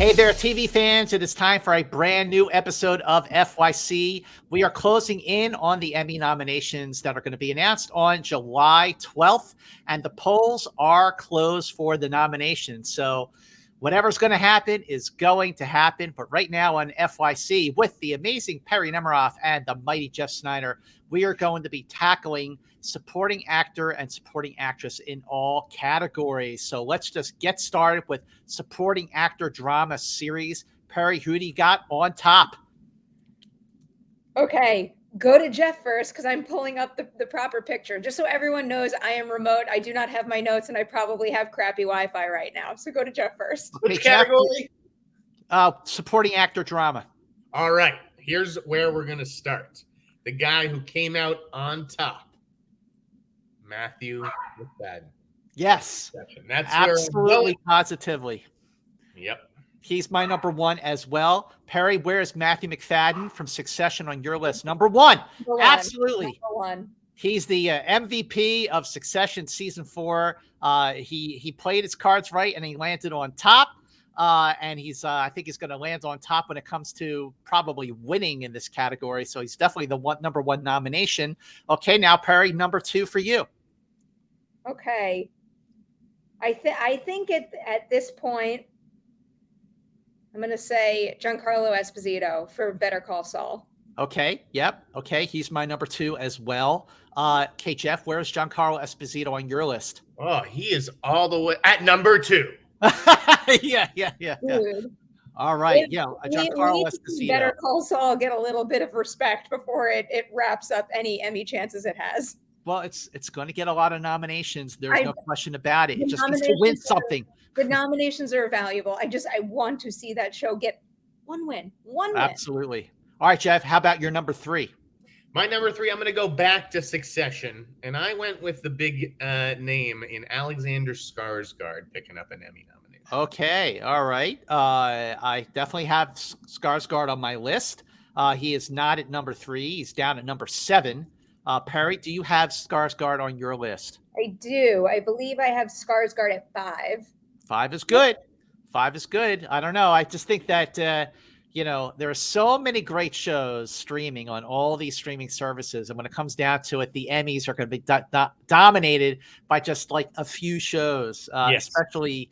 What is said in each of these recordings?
Hey there, TV fans. It is time for a brand new episode of FYC. We are closing in on the Emmy nominations that are going to be announced on July 12th, and the polls are closed for the nominations. So whatever's going to happen is going to happen. But right now on FYC, with the amazing Perri Nemiroff and the mighty Jeff Snyder, we are going to be tackling supporting actor and supporting actress in all categories. So let's just get started with supporting actor drama series. Perri, who do you got on top? Okay, go to Jeff first because I'm pulling up the proper picture. Just so everyone knows, I am remote. I do not have my notes, and I probably have crappy Wi-Fi right now. So go to Jeff first. Which category? Supporting actor drama. All right, here's where we're going to start. The guy who came out on top, Matthew McFadden. Yes, that's absolutely, positively. Yep. He's my number one as well. Perri, where is Matthew McFadden from Succession on your list? Number one. Absolutely. Number one. He's the MVP of Succession season 4. He played his cards right and he landed on top. And he's I think he's going to land on top when it comes to probably winning in this category. So he's definitely the number one nomination. Okay, now Perri, number 2 for you. Okay. I think at this point, I'm going to say Giancarlo Esposito for Better Call Saul. Okay. Yep. Okay. He's my number 2 as well. Okay, Jeff, where's Giancarlo Esposito on your list? Oh, he is all the way at number 2. Yeah. Dude. All right. Giancarlo Esposito. Better Call Saul get a little bit of respect before it wraps up any Emmy chances it has. Well, it's going to get a lot of nominations. There's no question about it. It just needs to win something. The nominations are valuable. I want to see that show get one win. Absolutely. All right, Jeff, how about your number 3? My number 3, I'm going to go back to Succession, and I went with the big name in Alexander Skarsgård picking up an Emmy nomination. Okay, all right. I definitely have Skarsgård on my list. He is not at number 3. He's down at number 7. Perri, do you have Skarsgård on your list? I do. I believe I have Skarsgård at 5. 5 is good. 5 is good. I don't know. I just think that, there are so many great shows streaming on all these streaming services. And when it comes down to it, the Emmys are going to be dominated by just like a few shows, especially,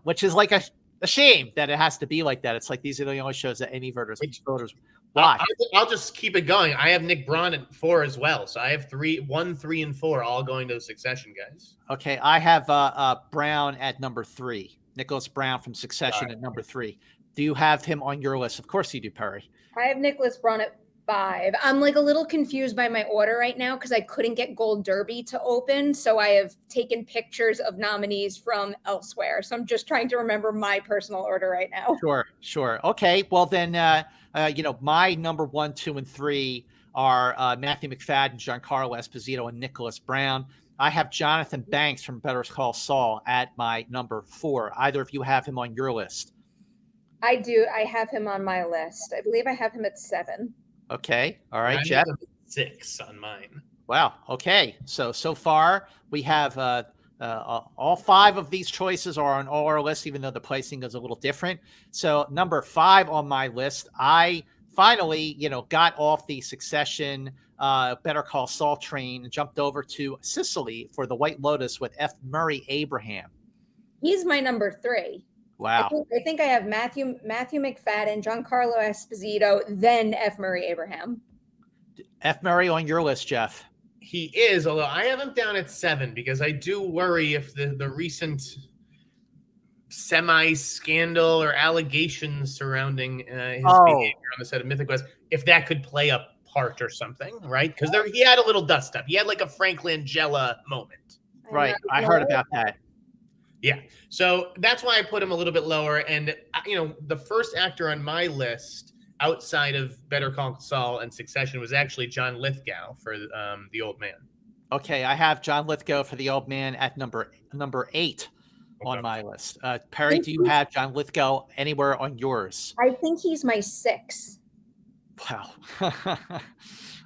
which is like a shame that it has to be like that. It's like these are the only shows that Emmy voters watch. I'll just keep it going. I have Nick Braun at 4 as well. So I have 1, 3, and 4 all going to the Succession guys. Okay. I have Brown at number 3. Nicholas Brown from Succession at number 3. Do you have him on your list? Of course you do, Perri. I have Nicholas Braun at 5. I'm like a little confused by my order right now because I couldn't get Gold Derby to open. So I have taken pictures of nominees from elsewhere. So I'm just trying to remember my personal order right now. Sure. Okay. Well, then, my number 1, 2, and 3 are Matthew McFadden, Giancarlo Esposito, and Nicholas Brown. I have Jonathan Banks from Better Call Saul at my number 4. Either of you have him on your list? I do. I have him on my list. I believe I have him at 7. Okay. All right, Jeff. 6 on mine. Wow. Okay. So far we have all 5 of these choices are on all our lists, even though the placing is a little different. So number 5 on my list, I finally, got off the Succession Better Call Saul train and jumped over to Sicily for The White Lotus with F. Murray Abraham. He's my number 3. Wow. I think I have Matthew McFadden, Giancarlo Esposito, then F. Murray Abraham. F. Murray on your list, Jeff? He is, although I have him down at 7 because I do worry if the recent semi-scandal or allegations surrounding his behavior on the set of Mythic Quest, if that could play a part or something, right? Because he had a little dust up. He had like a Frank Langella moment. Right. I heard about that. Yeah. So that's why I put him a little bit lower. And, the first actor on my list outside of Better Call Saul and Succession was actually John Lithgow for The Old Man. Okay. I have John Lithgow for The Old Man at number 8 on my list. Perri, do you have John Lithgow anywhere on yours? I think he's my 6. Wow.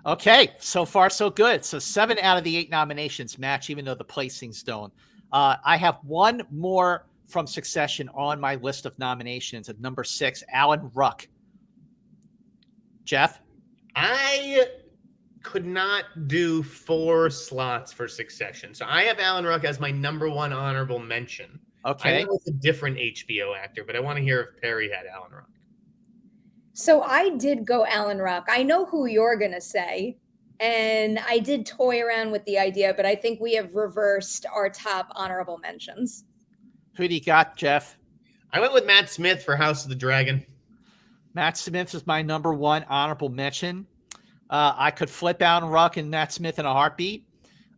Okay. So far, so good. So 7 out of the 8 nominations match, even though the placings don't. I have one more from Succession on my list of nominations at number 6, Alan Ruck. Jeff? I could not do 4 slots for Succession. So I have Alan Ruck as my number 1 honorable mention. Okay. I know it's a different HBO actor, but I want to hear if Perri had Alan Ruck. So I did go Alan Ruck. I know who you're going to say, and I did toy around with the idea, but I think we have reversed our top honorable mentions. Who do you got, Jeff? I went with Matt Smith for House of the Dragon. Matt Smith is my number 1 honorable mention. I could flip Alan Ruck and Matt Smith in a heartbeat.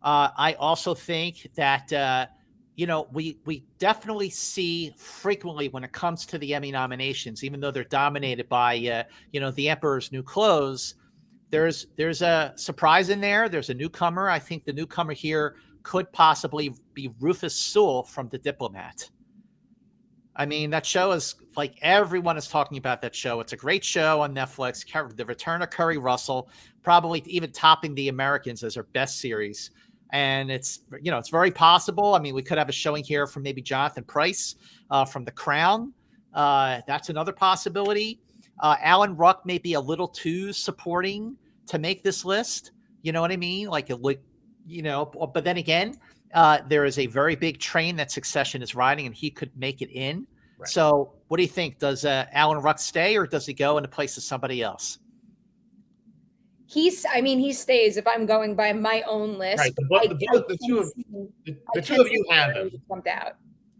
I also think that, we definitely see frequently when it comes to the Emmy nominations, even though they're dominated by, the Emperor's New Clothes, there's a surprise in there. There's a newcomer. I think the newcomer here could possibly be Rufus Sewell from The Diplomat. I mean, that show is like everyone is talking about that show. It's a great show on Netflix. The return of Kerry Russell, probably even topping The Americans as her best series. And it's very possible. I mean, we could have a showing here from maybe Jonathan Pryce from The Crown. That's another possibility. Alan Ruck may be a little too supporting to make this list. You know what I mean? But then again, there is a very big train that Succession is riding, and he could make it in. Right. So what do you think? Does Alan Ruck stay, or does he go in the place of somebody else? He stays if I'm going by my own list. Right. The two of you have him. Jumped out.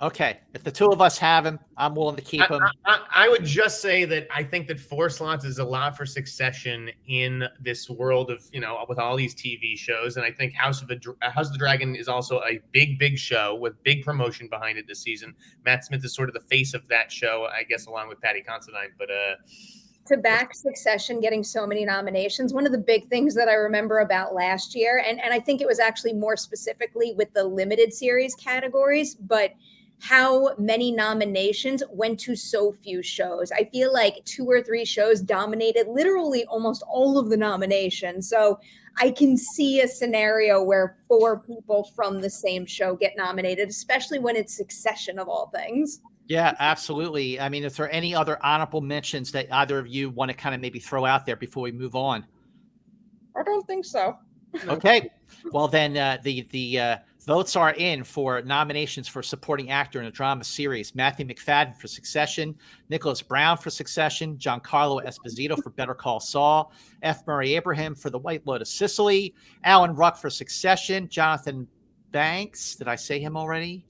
Okay. If the two of us have him, I'm willing to keep him. I would just say that I think that 4 slots is a lot for Succession in this world of, with all these TV shows. And I think House of the Dragon is also a big show with big promotion behind it this season. Matt Smith is sort of the face of that show, I guess, along with Patty Considine. But to back Succession getting so many nominations, one of the big things that I remember about last year, and I think it was actually more specifically with the limited series categories, but how many nominations went to so few shows. I feel like 2 or 3 shows dominated literally almost all of the nominations. So I can see a scenario where 4 people from the same show get nominated, especially when it's Succession of all things. Yeah, absolutely. I mean, is there any other honorable mentions that either of you want to kind of maybe throw out there before we move on? I don't think so. Okay. Well, then the votes are in for nominations for supporting actor in a drama series. Matthew McFadden for Succession, Nicholas Brown for Succession, Giancarlo Esposito for Better Call Saul, F. Murray Abraham for The White Lotus Sicily, Alan Ruck for Succession, Jonathan Banks. Did I say him already?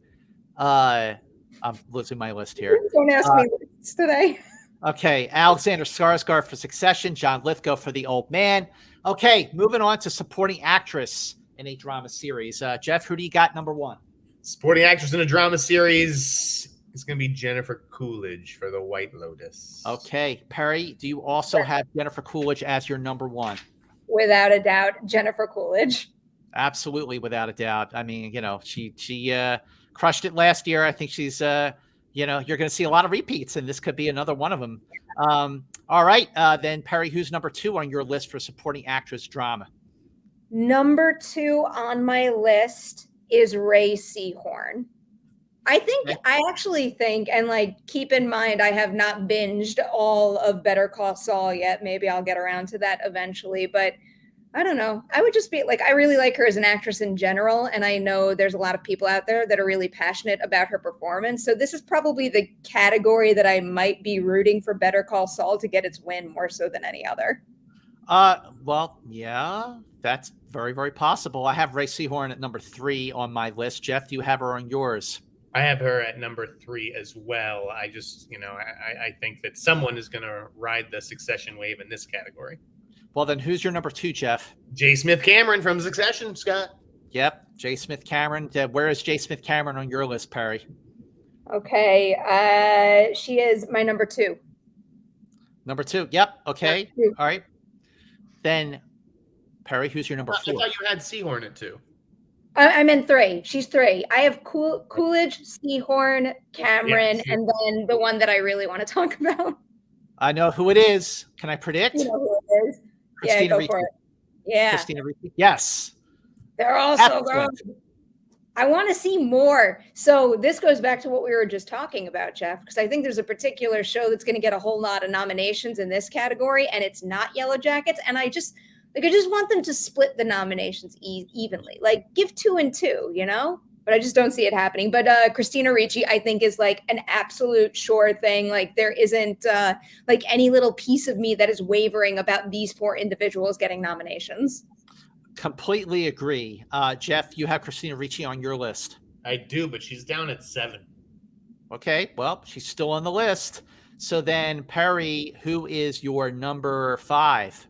I'm losing my list here. Don't ask me this today. Okay, Alexander Skarsgård for Succession, John Lithgow for The Old Man. Okay, moving on to supporting actress in a drama series. Jeff, who do you got number 1? Supporting actress in a drama series is going to be Jennifer Coolidge for The White Lotus. Okay, Perri, do you also have Jennifer Coolidge as your number 1? Without a doubt, Jennifer Coolidge. Absolutely, without a doubt. I mean, she crushed it last year. I think she's, you're going to see a lot of repeats, and this could be another one of them. All right, then Perri, who's number 2 on your list for supporting actress drama? Number 2 on my list is Ray Seahorn. I actually think, and keep in mind, I have not binged all of Better Call Saul yet. Maybe I'll get around to that eventually, but I don't know. I would just be I really like her as an actress in general. And I know there's a lot of people out there that are really passionate about her performance. So this is probably the category that I might be rooting for Better Call Saul to get its win more so than any other. Well, yeah, that's very, very possible. I have Ray Seahorn at number 3 on my list. Jeff, do you have her on yours? I have her at number 3 as well. I just, I think that someone is going to ride the Succession wave in this category. Well, then who's your number 2, Jeff? J. Smith Cameron from Succession, Scott. Yep, J. Smith Cameron. Where is J. Smith Cameron on your list, Perri? Okay, she is my number 2. Number 2. Yep. Okay. Yeah. All right. Then, Perri, who's your number 4? I thought you had Seahorn at 2. I'm in 3. She's 3. I have Coolidge, Seahorn, Cameron, and then the one that I really want to talk about. I know who it is. Can I predict? You know who it is. Christina go Ricci. for it. Yeah. Christina Ricci. Yes. They're all so good. I want to see more. So this goes back to what we were just talking about, Jeff, because I think there's a particular show that's going to get a whole lot of nominations in this category, and it's not Yellow Jackets. And I just want them to split the nominations evenly, like give 2 and 2, you know? But I just don't see it happening. But Christina Ricci, I think, is like an absolute sure thing. Like there isn't like any little piece of me that is wavering about these 4 individuals getting nominations. Completely agree. Jeff, you have Christina Ricci on your list. I do, but she's down at 7. Okay, well, she's still on the list. So then, Perri, who is your number 5?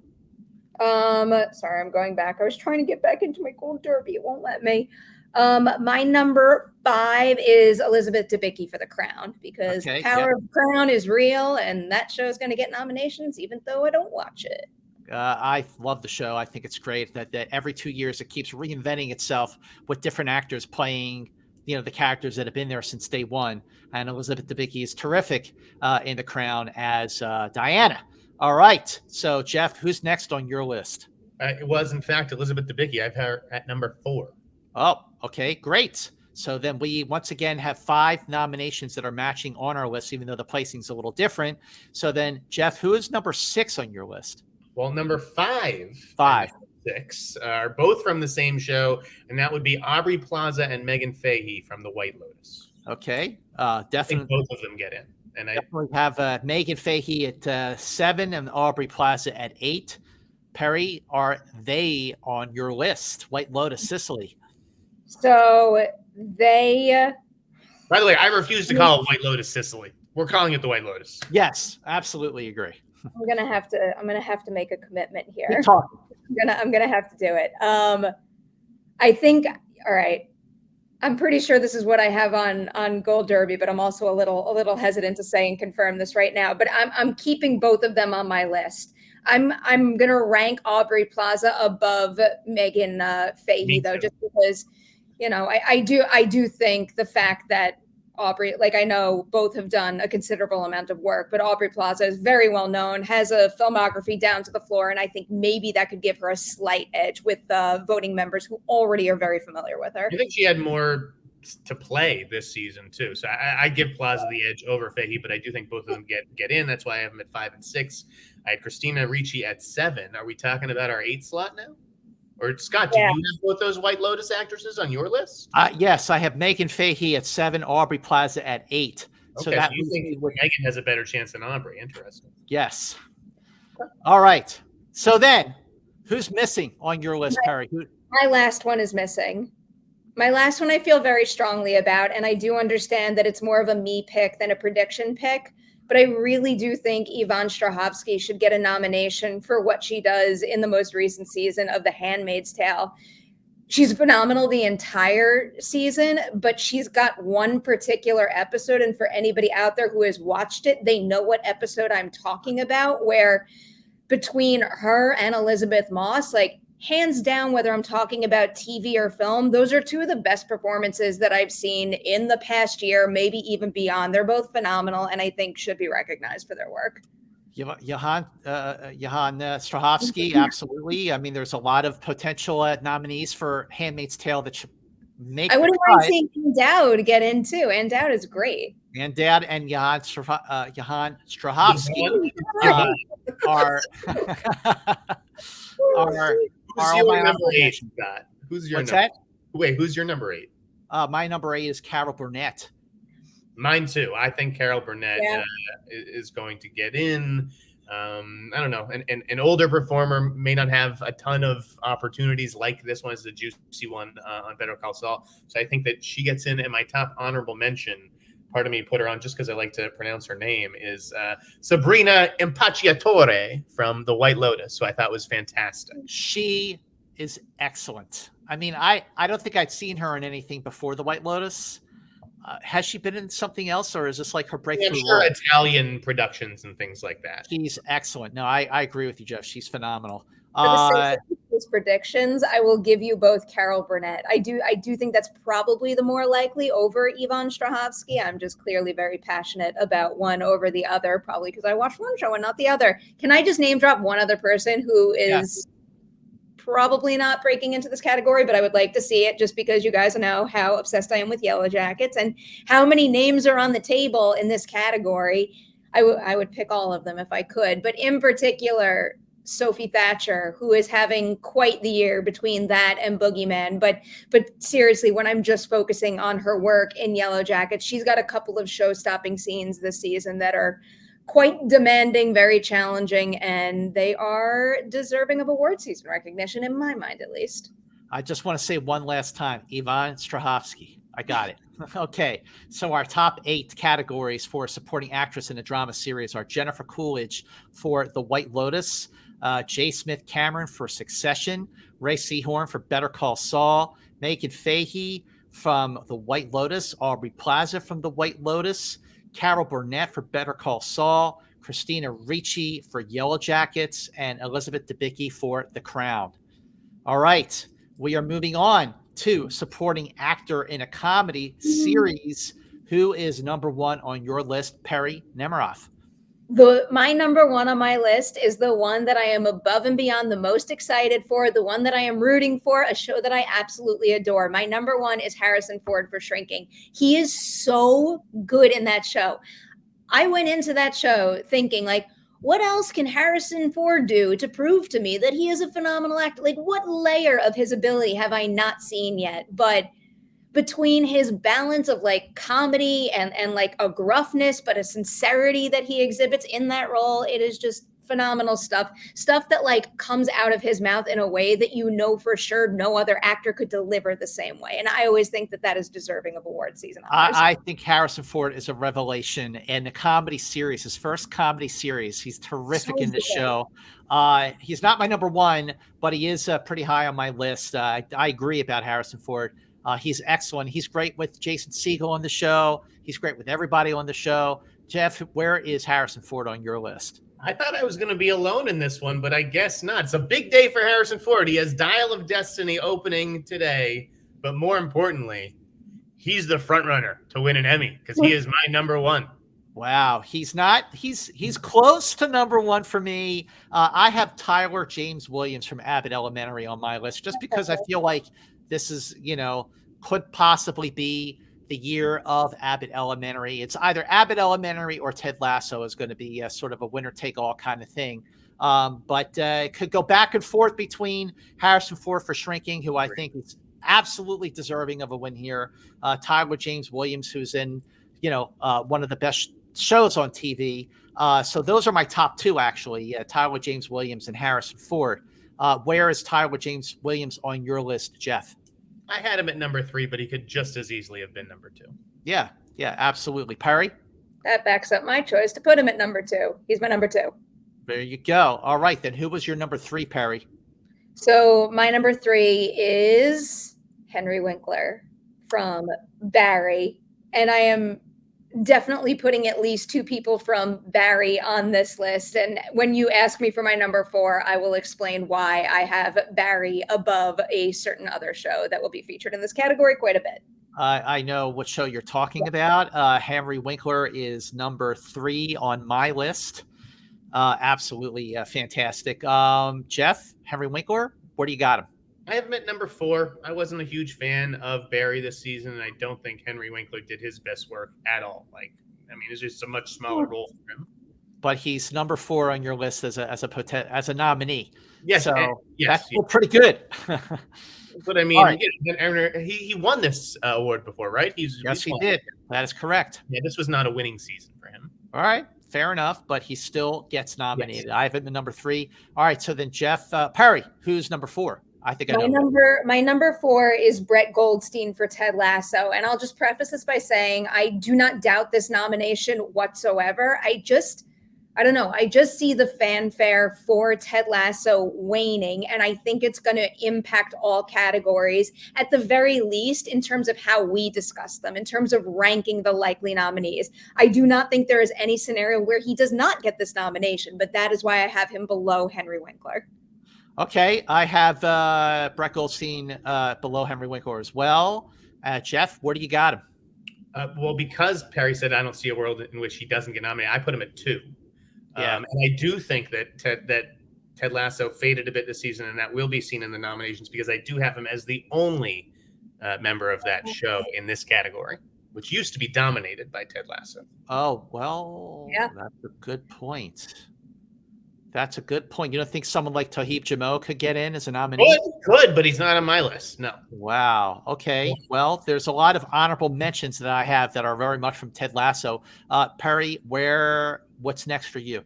Sorry, I'm going back. I was trying to get back into my Gold Derby. It won't let me. My number 5 is Elizabeth Debicki for The Crown, because the power of the Crown is real, and that show is going to get nominations, even though I don't watch it. I love the show. I think it's great that every 2 years it keeps reinventing itself with different actors playing, the characters that have been there since day one. And Elizabeth Debicki is terrific in The Crown as Diana. All right. So, Jeff, who's next on your list? It was, in fact, Elizabeth Debicki. I have her at number 4. Oh, okay. Great. So then we once again have 5 nominations that are matching on our list, even though the placing's a little different. So then, Jeff, who is number 6 on your list? Well, number 5 and 6 are both from the same show, and that would be Aubrey Plaza and Megan Fahey from The White Lotus. Okay, definitely. I think both of them get in. And I definitely have Megan Fahey at 7 and Aubrey Plaza at 8. Perri, are they on your list? White Lotus, Sicily. So they. By the way, I refuse to call it White Lotus Sicily. We're calling it The White Lotus. Yes, absolutely agree. I'm gonna have to make a commitment here. Keep talking. I'm gonna have to do it. I think. All right. I'm pretty sure this is what I have on Gold Derby, but I'm also a little hesitant to say and confirm this right now. But I'm keeping both of them on my list. I'm gonna rank Aubrey Plaza above Megan Fahey though, just because I do think the fact that Aubrey, like I know both have done a considerable amount of work, but Aubrey Plaza is very well known, has a filmography down to the floor, and I think maybe that could give her a slight edge with voting members who already are very familiar with her. I think she had more to play this season too, so I give Plaza the edge over Fahey, but I do think both of them get in. That's why I have them at 5 and 6. I had Christina Ricci at 7. Are we talking about our 8 slot now? Or Scott, do you have both those White Lotus actresses on your list? Yes, I have Megan Fahey at 7, Aubrey Plaza at 8. Okay, so that you think Megan has a better chance than Aubrey? Interesting. Yes. All right. So then, who's missing on your list, Perri? My last one is missing. My last one I feel very strongly about, and I do understand that it's more of a me pick than a prediction pick. But I really do think Yvonne Strahovski should get a nomination for what she does in the most recent season of The Handmaid's Tale. She's phenomenal the entire season, but she's got one particular episode. And for anybody out there who has watched it, they know what episode I'm talking about, where between her and Elizabeth Moss, like hands down, whether I'm talking about TV or film, those are 2 of the best performances that I've seen in the past year, maybe even beyond. They're both phenomenal, and I think should be recognized for their work. Yvonne Strahovski, absolutely. I mean, there's a lot of potential nominees for Handmaid's Tale that should make. I wouldn't mind seeing Ann Dowd get in too. Ann Dowd is great. Ann Dowd and Yvonne Strahovski are Who's your number 8, Scott? Who's your that? Wait, who's your number 8? My number 8 is Carol Burnett. Mine too. I think Carol Burnett is going to get in. I don't know. An older performer may not have a ton of opportunities like this one is a juicy one on Better Call Saul. So I think that she gets in. And my top honorable mention, part of me put her on just because I like to pronounce her name, is Sabrina Impacciatore from The White Lotus, so I thought was fantastic. She is excellent. I mean, I don't think I'd seen her in anything before The White Lotus. Has she been in something else, or is this like her breakthrough? I'm sure Italian productions and things like that. She's excellent. No, I agree with you, Jeff. She's phenomenal. For the sake of these predictions, I will give you both Carol Burnett. I do think that's probably the more likely over Yvonne Strahovski. I'm just clearly very passionate about one over the other, probably because I watched one show and not the other. Can I just name drop one other person who is probably not breaking into this category, but I would like to see it just because you guys know how obsessed I am with Yellow Jackets and how many names are on the table in this category. I would pick all of them if I could, but in particular, Sophie Thatcher, who is having quite the year between that and Boogeyman. But seriously, when I'm just focusing on her work in Yellow Jackets, she's got a couple of show-stopping scenes this season that are quite demanding, very challenging, and they are deserving of award season recognition, in my mind, at least. I just want to say one last time, Yvonne Strahovski. I got it. Okay, so our top 8 categories for supporting actress in a drama series are Jennifer Coolidge for The White Lotus, J. Smith Cameron for Succession, Ray Seahorn for Better Call Saul, Megan Fahey from The White Lotus, Aubrey Plaza from The White Lotus, Carol Burnett for Better Call Saul, Christina Ricci for Yellow Jackets, and Elizabeth Debicki for The Crown. All right, we are moving on to supporting actor in a comedy series. Who is number 1 on your list, Perri Nemiroff? My number 1 on my list is the one that I am above and beyond the most excited for, the one that I am rooting for, a show that I absolutely adore. My number 1 is Harrison Ford for Shrinking. He is so good in that show. I went into that show thinking, like, what else can Harrison Ford do to prove to me that he is a phenomenal actor? Like, what layer of his ability have I not seen yet? But between his balance of like comedy and like a gruffness, but a sincerity that he exhibits in that role, it is just phenomenal stuff that like comes out of his mouth in a way that you know for sure no other actor could deliver the same way. And I always think that that is deserving of award season honors. I think Harrison Ford is a revelation in the comedy series, his first comedy series. He's terrific in the show. He's not my number 1, but he is pretty high on my list. I agree about Harrison Ford. He's excellent. He's great with Jason Segel on the show. He's great with everybody on the show. Jeff, where is Harrison Ford on your list? I thought I was going to be alone in this one, but I guess not. It's a big day for Harrison Ford. He has Dial of Destiny opening today, but more importantly, he's the front runner to win an Emmy because he is my number 1. Wow, he's close to number 1 for me. I have Tyler James Williams from Abbott Elementary on my list just because I feel like this is, could possibly be the year of Abbott Elementary. It's either Abbott Elementary or Ted Lasso is going to be a sort of a winner-take-all kind of thing. But it could go back and forth between Harrison Ford for Shrinking, who I think is absolutely deserving of a win here, Tyler James Williams, who's in, one of the best shows on TV. So those are my top 2, actually, Tyler James Williams and Harrison Ford. Where is Tyler James Williams on your list, Jeff? I had him at number 3, but he could just as easily have been number 2. Yeah, absolutely. Perri? That backs up my choice to put him at number 2. He's my number 2. There you go. All right, then who was your number 3, Perri? So my number 3 is Henry Winkler from Barry. And I am definitely putting at least 2 people from Barry on this list. And when you ask me for my number 4, I will explain why I have Barry above a certain other show that will be featured in this category quite a bit. I know what show you're talking about. Henry Winkler is number 3 on my list. Absolutely fantastic. Jeff, Henry Winkler, where do you got him? I have him at number 4. I wasn't a huge fan of Barry this season, and I don't think Henry Winkler did his best work at all. It's just a much smaller role for him. But he's number 4 on your list as a nominee. Yes, so yes, that's pretty good. But I mean, right. He won this award before, right? He did. That is correct. Yeah, this was not a winning season for him. All right. Fair enough, but he still gets nominated. Yes. I have him at number 3. All right. So then Jeff, Perri, who's number 4? I think I know. My number 4 is Brett Goldstein for Ted Lasso. And I'll just preface this by saying I do not doubt this nomination whatsoever. I don't know. I just see the fanfare for Ted Lasso waning, and I think it's going to impact all categories at the very least in terms of how we discuss them, in terms of ranking the likely nominees. I do not think there is any scenario where he does not get this nomination, but that is why I have him below Henry Winkler. Okay, I have Brett Goldstein below Henry Winkler as well. Jeff, where do you got him? Well, because Perri said I don't see a world in which he doesn't get nominated, I put him at 2. Yeah. And I do think that Ted Lasso faded a bit this season, and that will be seen in the nominations because I do have him as the only member of that show in this category, which used to be dominated by Ted Lasso. Oh, well, Yeah. that's a good point. That's a good point. You don't think someone like Tahib Jamil could get in as a nominee? Could, but he's not on my list. No. Wow. Okay. Well, there's a lot of honorable mentions that I have that are very much from Ted Lasso. Perri, what's next for you?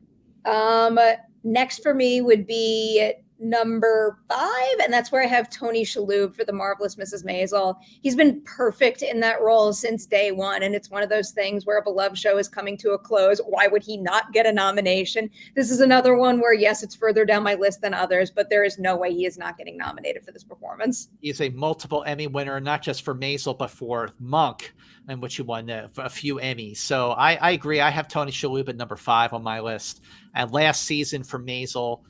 Next for me would be number 5, and that's where I have Tony Shalhoub for The Marvelous Mrs. Maisel. He's been perfect in that role since day one, and it's one of those things where a beloved show is coming to a close. Why would he not get a nomination? This is another one where, yes, it's further down my list than others, but there is no way he is not getting nominated for this performance. He's a multiple Emmy winner, not just for Maisel, but for Monk, in which he won a few Emmys. So I agree. I have Tony Shalhoub at number 5 on my list. And last season for Maisel,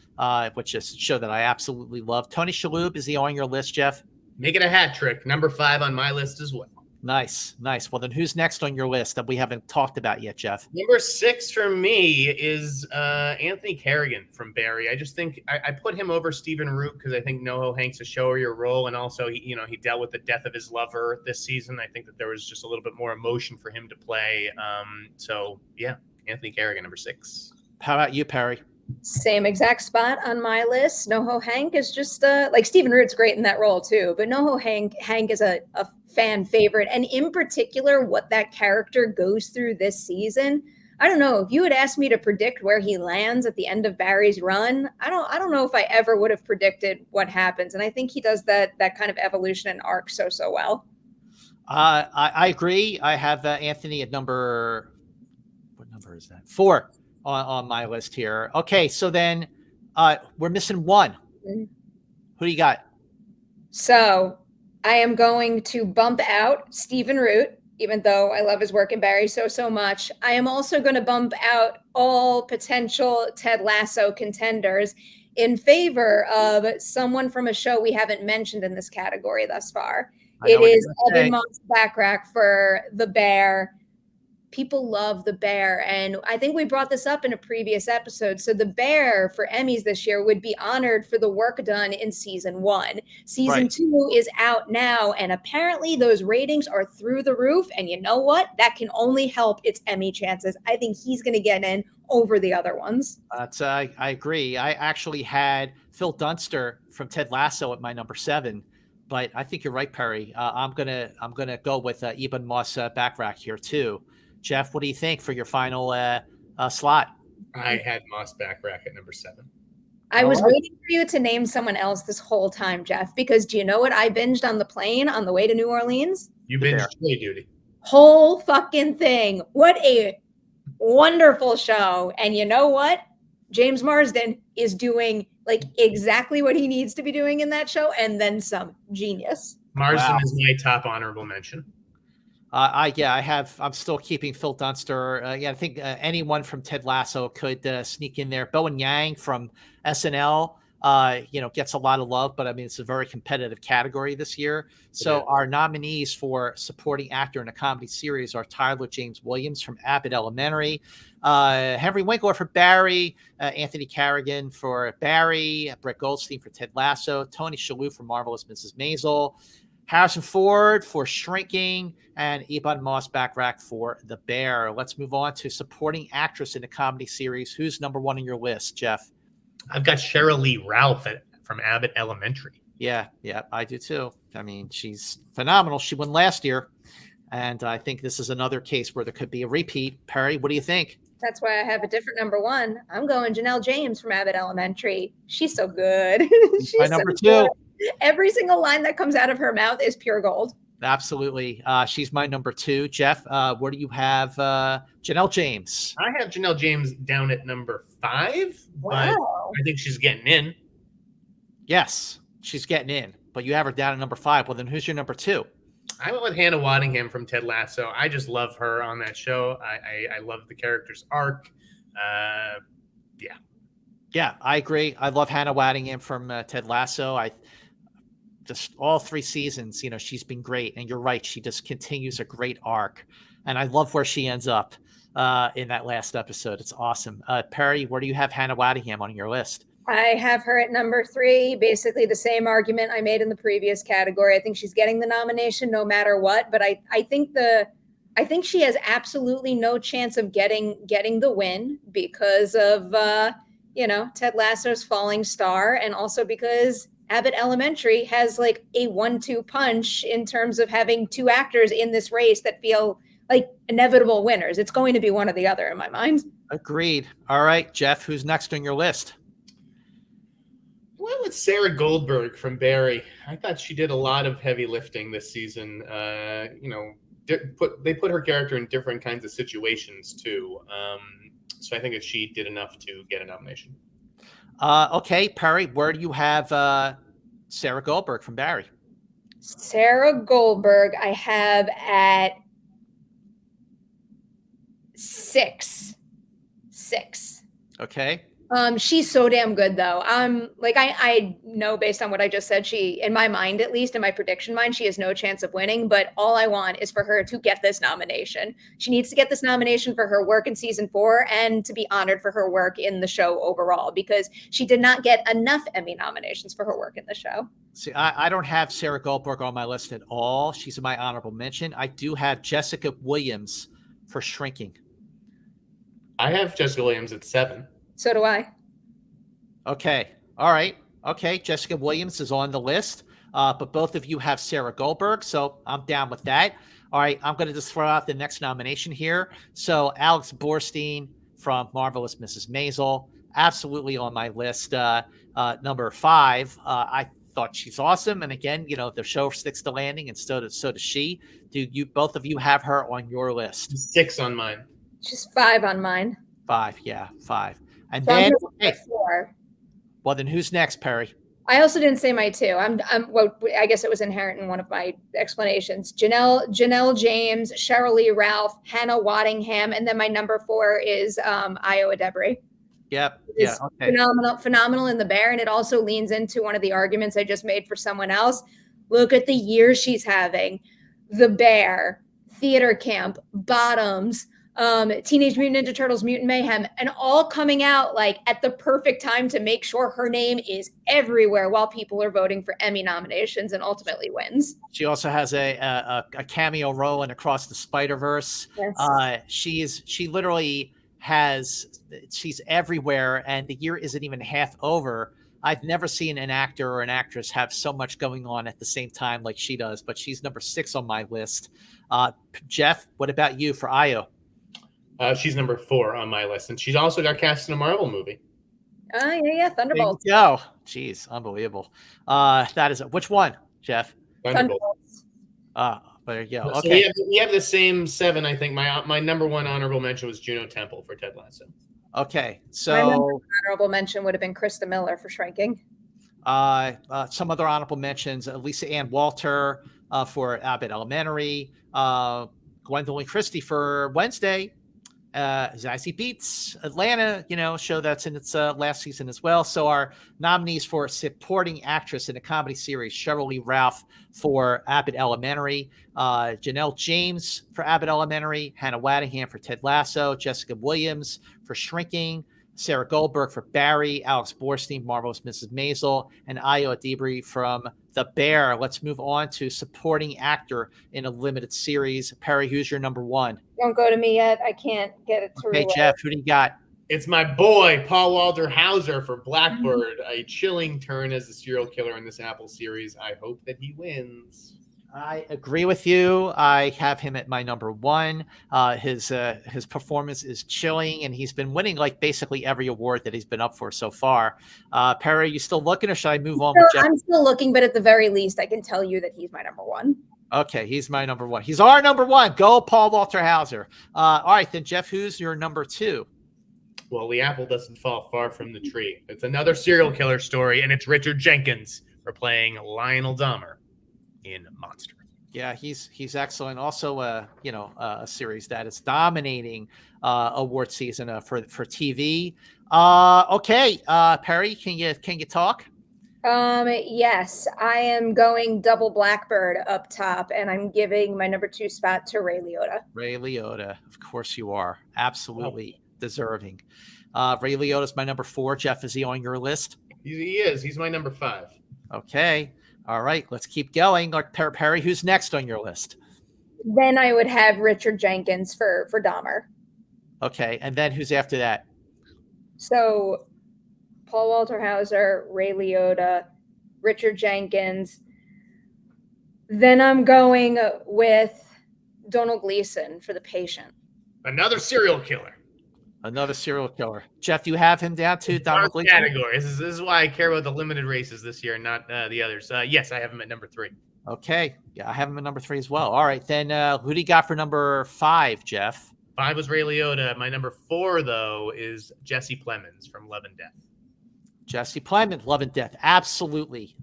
which is a show that I absolutely love. Tony Shalhoub, is he on your list, Jeff? Make it a hat trick. Number 5 on my list as well. Nice. Well, then who's next on your list that we haven't talked about yet, Jeff? Number 6 for me is Anthony Carrigan from Barry. I just think I put him over Stephen Root because I think NoHo Hanks' a show your role, and also he dealt with the death of his lover this season. I think that there was just a little bit more emotion for him to play. So yeah, Anthony Carrigan, number 6. How about you, Perri? Same exact spot on my list. NoHo Hank is just like Stephen Root's great in that role too, but NoHo Hank is a fan favorite, and in particular, what that character goes through this season. I don't know if you had asked me to predict where he lands at the end of Barry's run. I don't know if I ever would have predicted what happens, and I think he does that kind of evolution and arc so well. I agree. I have Anthony at number. What number is that? 4. On my list here. Okay, so then we're missing 1. Mm-hmm. Who do you got? So I am going to bump out Stephen Root, even though I love his work in Barry so much. I am also going to bump out all potential Ted Lasso contenders in favor of someone from a show we haven't mentioned in this category thus far. It is Evan Moss-Backrack for The Bear. People love The Bear, and I think we brought this up in a previous episode. So The Bear for Emmys this year would be honored for the work done in season 1. Season 2 is out now, and apparently those ratings are through the roof. And you know what? That can only help its Emmy chances. I think he's going to get in over the other ones. I agree. I actually had Phil Dunster from Ted Lasso at my number 7, but I think you're right, Perri. I'm gonna go with Eben Moss-Backrack here too. Jeff, what do you think for your final slot? I had Moss-Backrack at number 7. I was waiting for you to name someone else this whole time, Jeff, because do you know what I binged on the plane on the way to New Orleans? You binged Jury Duty. Whole fucking thing. What a wonderful show. And you know what? James Marsden is doing like exactly what he needs to be doing in that show, and then some. Genius. Marsden is my top honorable mention. I'm still keeping Phil Dunster. I think anyone from Ted Lasso could sneak in there. Bowen Yang from SNL, gets a lot of love, but I mean, it's a very competitive category this year. So our nominees for supporting actor in a comedy series are Tyler James Williams from Abbott Elementary, Henry Winkler for Barry, Anthony Carrigan for Barry, Brett Goldstein for Ted Lasso, Tony Shalhoub for Marvelous Mrs. Maisel, Harrison Ford for Shrinking, and Eben Moss-Backrack for The Bear. Let's move on to supporting actress in a comedy series. Who's number 1 on your list, Jeff? I've got Sheryl Lee Ralph from Abbott Elementary. Yeah, I do too. I mean, she's phenomenal. She won last year, and I think this is another case where there could be a repeat. Perri, what do you think? That's why I have a different number 1. I'm going Janelle James from Abbott Elementary. She's so good. She's my number 2. Every single line that comes out of her mouth is pure gold. Absolutely. She's my number 2. Jeff, where do you have Janelle James? I have Janelle James down at number 5, Wow. but I think she's getting in. Yes, she's getting in, but you have her down at number 5. Well, then who's your number 2? I went with Hannah Waddingham from Ted Lasso. I just love her on that show. I love the character's arc. Yeah, I agree. I love Hannah Waddingham from Ted Lasso. Just all 3 seasons, she's been great. And you're right. She just continues a great arc. And I love where she ends up in that last episode. It's awesome. Perri, where do you have Hannah Waddingham on your list? I have her at number 3. Basically, the same argument I made in the previous category. I think she's getting the nomination no matter what. But I think she has absolutely no chance of getting the win because of Ted Lasso's falling star, and also because Abbott Elementary has like a 1-2 punch in terms of having 2 actors in this race that feel like inevitable winners. It's going to be one or the other in my mind. Agreed. All right, Jeff, who's next on your list? Well, it's Sarah Goldberg from Barry. I thought she did a lot of heavy lifting this season. They put her character in different kinds of situations too. So I think that she did enough to get a nomination. Okay, Perri, where do you have Sarah Goldberg from Barry? Sarah Goldberg, I have at 6. Okay. She's so damn good though. I know based on what I just said, she, in my mind, at least in my prediction mind, she has no chance of winning, but all I want is for her to get this nomination. She needs to get this nomination for her work in season 4 and to be honored for her work in the show overall, because she did not get enough Emmy nominations for her work in the show. See, I don't have Sarah Goldberg on my list at all. She's in my honorable mention. I do have Jessica Williams for Shrinking. I have Jessica Williams at 7. So do I. Okay. All right. Okay. Jessica Williams is on the list, but both of you have Sarah Goldberg, so I'm down with that. All right. I'm going to just throw out the next nomination here. So Alex Borstein from Marvelous Mrs. Maisel, absolutely on my list. Number 5. I thought she's awesome, and again, the show sticks to landing, and so does she. Do you both of you have her on your list? 6 on mine. She's 5 on mine. 5. Yeah, 5. And So then, okay. 4. Well, then who's next, Perri? I also didn't say my 2. Well, I guess it was inherent in one of my explanations. Janelle James, Cheryl Lee Ralph, Hannah Waddingham, and then my number 4 is Io Adebri. Yep. Yeah. Okay. Phenomenal in The Bear, and it also leans into one of the arguments I just made for someone else. Look at the year she's having: The Bear, Theater Camp, Bottoms, Teenage Mutant Ninja Turtles, Mutant Mayhem, and all coming out like at the perfect time to make sure her name is everywhere while people are voting for Emmy nominations and ultimately wins. She also has a cameo role in Across the Spider-Verse. Yes. She's everywhere, and the year isn't even half over. I've never seen an actor or an actress have so much going on at the same time like she does, but she's number 6 on my list. Jeff, what about you for Io? She's number 4 on my list, and she's also got cast in a Marvel movie. Yeah, Thunderbolts. There you go. Jeez, unbelievable. That is which one, Jeff? Thunderbolts. There you go. So Okay. we have the same 7. I think my number 1 honorable mention was Juno Temple for Ted Lasso. Okay, My so honorable mention would have been Krista Miller for Shrinking. some other honorable mentions: Lisa Ann Walter for Abbott Elementary, Gwendolyn Christie for Wednesday, Zazie Beetz, Atlanta, show that's in its last season as well. So our nominees for supporting actress in a comedy series: Cheryl Lee Ralph for Abbott Elementary, Janelle James for Abbott Elementary, Hannah Waddingham for Ted Lasso, Jessica Williams for Shrinking, Sarah Goldberg for Barry, Alex Borstein, Marvelous Mrs. Maisel, and Io Adebri from The Bear. Let's move on to supporting actor in a limited series. Perri, who's your number 1? Don't go to me yet. I can't get it to Okay, Jeff, who do you got? It's my boy, Paul Walter Hauser for Blackbird, a chilling turn as a serial killer in this Apple series. I hope that he wins. I agree with you. I have him at my number 1. His performance is chilling, and he's been winning like basically every award that he's been up for so far. Perri, you still looking, or should I move on with Jeff? I'm still looking, but at the very least, I can tell you that he's my number 1. Okay, he's my number 1. He's our number 1. Go, Paul Walter Hauser. All right, then, Jeff, who's your number 2? Well, the apple doesn't fall far from the tree. It's another serial killer story, and it's Richard Jenkins for playing Lionel Dahmer in Monster. Yeah, he's excellent. Also, a series that is dominating award season for TV. Okay, Perri, can you talk? Yes, I am going double Blackbird up top, and I'm giving my number 2 spot to Ray Liotta. Ray Liotta, of course you are. Absolutely deserving. Ray Liotta's my number 4. Jeff, is he on your list? He is. He's my number 5. Okay. All right. Let's keep going. Perri, who's next on your list? Then I would have Richard Jenkins for Dahmer. Okay. And then who's after that? So Paul Walter Hauser, Ray Liotta, Richard Jenkins. Then I'm going with Donald Gleason for The Patient. Another serial killer. Another serial killer. Jeff, you have him down to Donald Gleason? Category. This is why I care about the limited races this year, not the others. Yes, I have him at number 3. Okay. Yeah, I have him at number 3 as well. All right. Then who do you got for number 5, Jeff? 5 was Ray Liotta. My number 4, though, is Jesse Plemons from Love and Death. Jesse Plemons, Love and Death. Absolutely.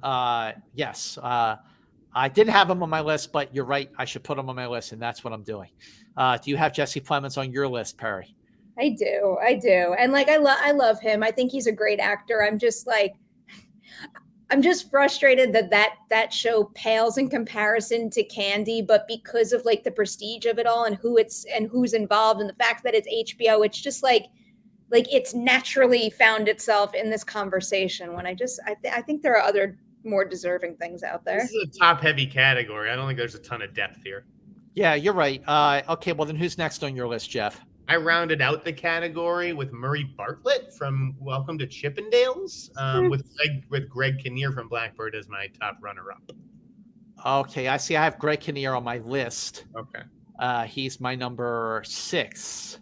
Yes. I didn't have him on my list, but you're right. I should put him on my list, and that's what I'm doing. Do you have Jesse Plemons on your list, Perri? I do. And like, I love him. I think he's a great actor. I'm just frustrated that show pales in comparison to Candy, but because of like the prestige of it all and who's involved and the fact that it's HBO, it's just like it's naturally found itself in this conversation when I think there are other more deserving things out there. This is a top heavy category. I don't think there's a ton of depth here. Yeah, you're right. Okay, well then who's next on your list, Jeff? I rounded out the category with Murray Bartlett from Welcome to Chippendales, with Greg Kinnear from Blackbird as my top runner-up. Okay, I see. I have Greg Kinnear on my list. Okay. He's my number 6.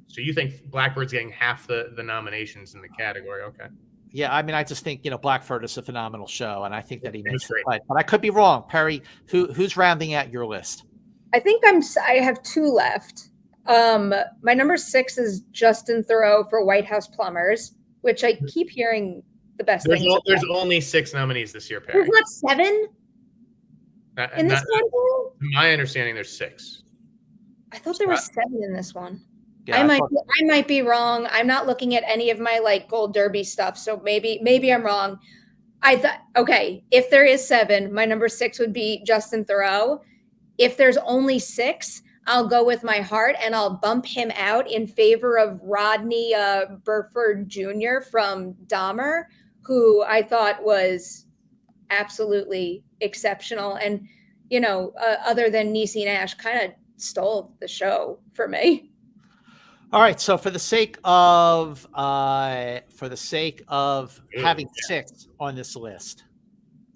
So you think Blackbird's getting half the nominations in the category? Okay. Yeah, I mean, I just think Blackbird is a phenomenal show, and I think that he makes it. But I could be wrong. Perri, who's rounding out your list? I think I have 2 left. My number 6 is Justin Theroux for White House Plumbers, which I keep hearing the best things. There's only 6 nominees this year, Perri. There's not 7 in this one? My understanding, there's 6. I thought there were 7 in this one. Yeah, I might be wrong. I'm not looking at any of my like Gold Derby stuff, so maybe I'm wrong. I thought, okay, if there is 7, my number 6 would be Justin Theroux. If there's only 6, I'll go with my heart and I'll bump him out in favor of Rodney Burford Jr. from Dahmer, who I thought was absolutely exceptional. And, other than Niecy Nash, kind of stole the show for me. All right. So for the sake of having 6 on this list,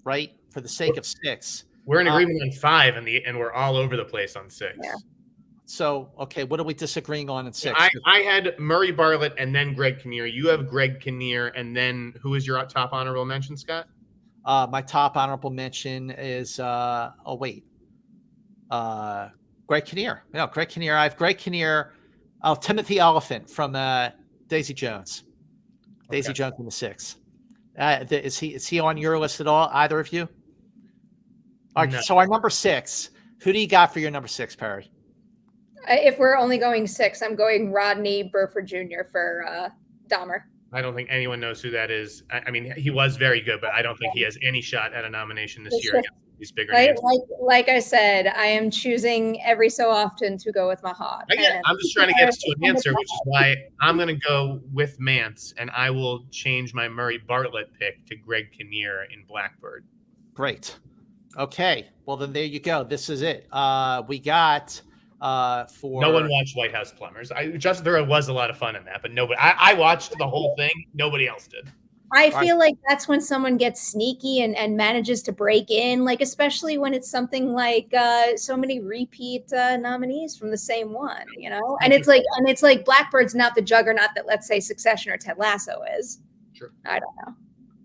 right? For the sake of 6. We're in agreement on 5 and we're all over the place on 6. Yeah. So, okay, what are we disagreeing on in 6? I had Murray Bartlett and then Greg Kinnear. You have Greg Kinnear, and then who is your top honorable mention, Scott? My top honorable mention is Greg Kinnear. No, Greg Kinnear. I have Greg Kinnear. Oh, Timothy Oliphant from Daisy Jones. Daisy Jones in the 6. Is he on your list at all? Either of you? All right, no. So our number 6. Who do you got for your number 6, Perri? If we're only going 6, I'm going Rodney Burford Jr. for Dahmer. I don't think anyone knows who that is. I mean, he was very good, but I don't think he has any shot at a nomination this year against these bigger names. Like I said, I am choosing every so often to go with my heart. I'm just trying to get to an answer, which is why I'm going to go with Mance, and I will change my Murray Bartlett pick to Greg Kinnear in Blackbird. Great. Okay. Well, then there you go. This is it. We got... no one watched White House Plumbers. Justin Theroux was a lot of fun in that, but nobody. I watched the whole thing. Nobody else did. I feel like that's when someone gets sneaky and manages to break in, like especially when it's something like so many repeat nominees from the same one, And it's like Blackbird's not the juggernaut that, let's say, Succession or Ted Lasso is. Sure. I don't know.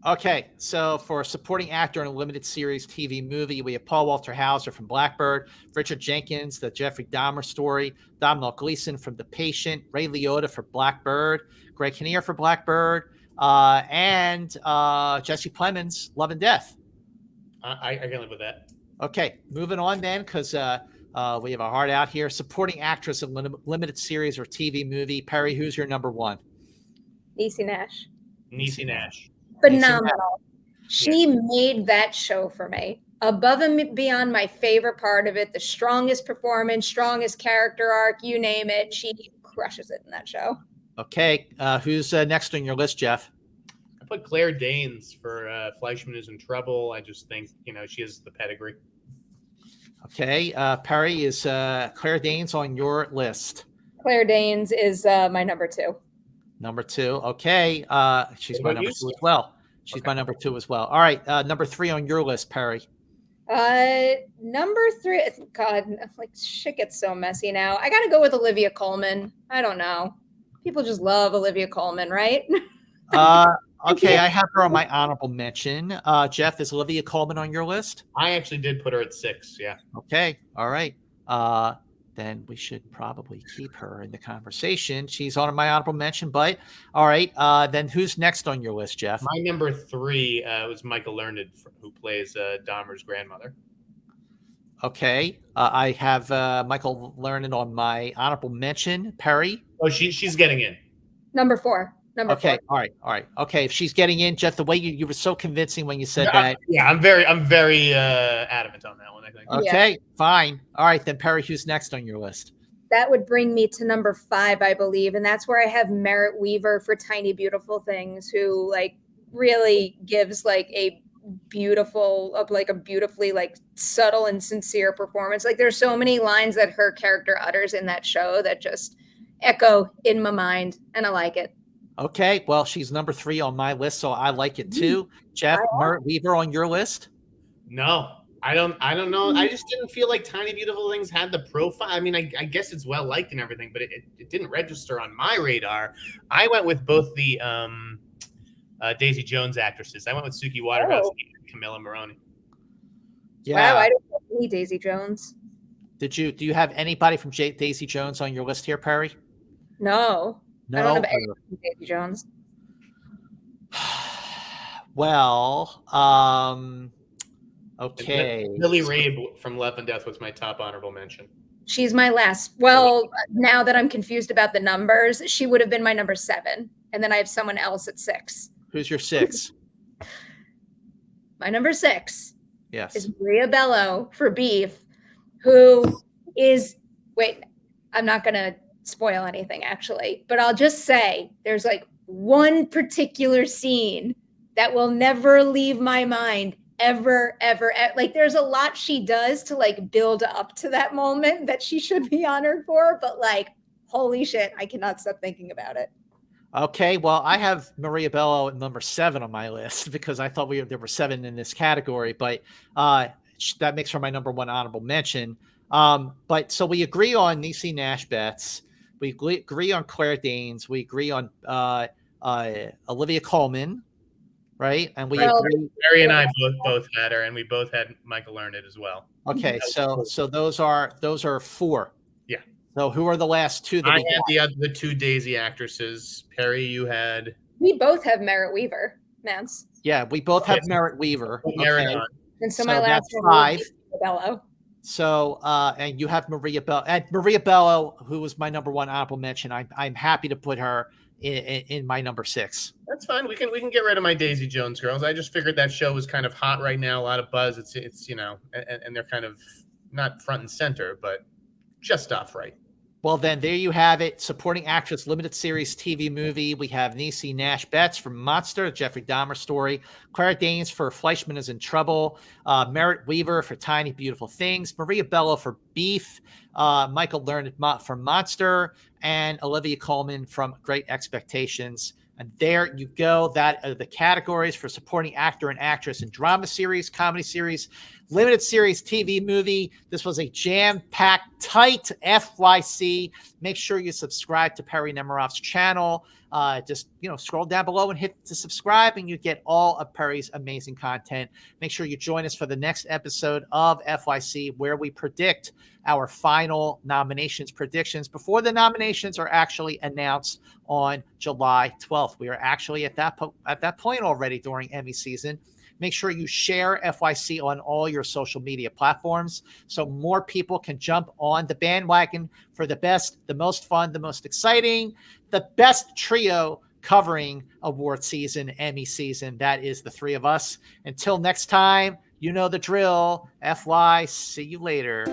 Okay, so for supporting actor in a limited series TV movie, we have Paul Walter Hauser from Blackbird, Richard Jenkins, the Jeffrey Dahmer story, Domhnall Gleeson from The Patient, Ray Liotta for Blackbird, Greg Kinnear for Blackbird, and Jesse Plemons, Love and Death. I can live with that. Okay, moving on then, because we have a heart out here. Supporting actress in limited series or TV movie. Perri, who's your number 1? Niecy Nash. Niecy Nash. Phenomenal. She made that show for me. Above and beyond my favorite part of it, the strongest performance, strongest character arc, you name it. She crushes it in that show. Okay. Who's next on your list, Jeff? I put Claire Danes for Fleischman is in Trouble. I just think, she has the pedigree. Okay. Perri, is Claire Danes on your list? Claire Danes is my number 2. Number 2. Okay. She's my number 2 as well. She's Okay. my number 2 as well. All right. Number 3 on your list, Perri. Number 3. God, like shit gets so messy now. I gotta go with Olivia Colman. I don't know. People just love Olivia Colman, right? Okay, I have her on my honorable mention. Jeff, is Olivia Colman on your list? I actually did put her at 6. Yeah. Okay. All right. Then we should probably keep her in the conversation. She's on my honorable mention, but all right. Then who's next on your list, Jeff? My number 3 was Michael Learned, who plays Dahmer's grandmother. Okay. I have Michael Learned on my honorable mention. Perri? Oh, she's getting in. Number 4. Okay. 4. All right. Okay. If she's getting in, Jeff, the way you were so convincing when you said that. Yeah, I'm very adamant on that one, I think. Okay, fine. All right, then Perri, who's next on your list? That would bring me to number 5, I believe. And that's where I have Merritt Weaver for Tiny Beautiful Things, who like really gives like a beautifully like subtle and sincere performance. Like there's so many lines that her character utters in that show that just echo in my mind, and I like it. Okay, well, she's number 3 on my list, so I like it too. Jeff, Merritt Weaver on your list? No, I don't know. I just didn't feel like Tiny Beautiful Things had the profile. I mean, I guess it's well liked and everything, but it didn't register on my radar. I went with both the Daisy Jones actresses. I went with Suki Waterhouse and Camilla Moroni. Yeah. Wow, I don't know any Daisy Jones. Do you have anybody from Daisy Jones on your list here, Perri? No. No. I don't have any Daisy Jones. Well, okay. Lily Rabe from Love and Death was my top honorable mention. She's my last. Well, now that I'm confused about the numbers, she would have been my number 7. And then I have someone else at 6. Who's your 6? My number 6 Yes. is Maria Bello for Beef, who is, wait, I'm not going to spoil anything actually, but I'll just say there's like one particular scene that will never leave my mind ever. Like there's a lot she does to like build up to that moment that she should be honored for, but like, holy shit, I cannot stop thinking about it. Okay, well, I have Maria Bello at number 7 on my list because I thought there were 7 in this category, but that makes her my number 1 honorable mention. But so we agree on Niecy Nash Betts. We agree on Claire Danes. We agree on Olivia Colman, right? And we agree. Perri and I both had her, and we both had Michael Learned as well. Okay, so those are 4. Yeah. So who are the last 2? I had the 2 Daisy actresses. Perri, you had. We both have Merritt Weaver, Nance. Yeah, we both have Merritt Weaver. Okay. And so my last one 5. was Bello. So, and you have Maria Bello. And Maria Bello, who was my number 1 honorable mention, I'm happy to put her in my number 6. That's fine. We can get rid of my Daisy Jones girls. I just figured that show was kind of hot right now, a lot of buzz. It's and they're kind of not front and center, but just off right. Well, then there you have it. Supporting actress, limited series TV movie. We have Niecy Nash Betts from Monster, Jeffrey Dahmer story. Claire Danes for Fleischman is in Trouble. Merritt Weaver for Tiny Beautiful Things. Maria Bello for Beef. Michael Learned from Monster. And Olivia Colman from Great Expectations. And there you go. That are the categories for supporting actor and actress in drama series, comedy series, limited series, TV movie. This was a jam-packed, tight FYC. Make sure you subscribe to Perri Nemiroff's channel. Just scroll down below and hit to subscribe, and you get all of Perri's amazing content. Make sure you join us for the next episode of FYC, where we predict our final nominations predictions before the nominations are actually announced on July 12th. We are actually at that point already during Emmy season. Make sure you share FYC on all your social media platforms so more people can jump on the bandwagon for the best, the most fun, the most exciting, the best trio covering award season, Emmy season. That is the 3 of us. Until next time, you know the drill. FY, see you later.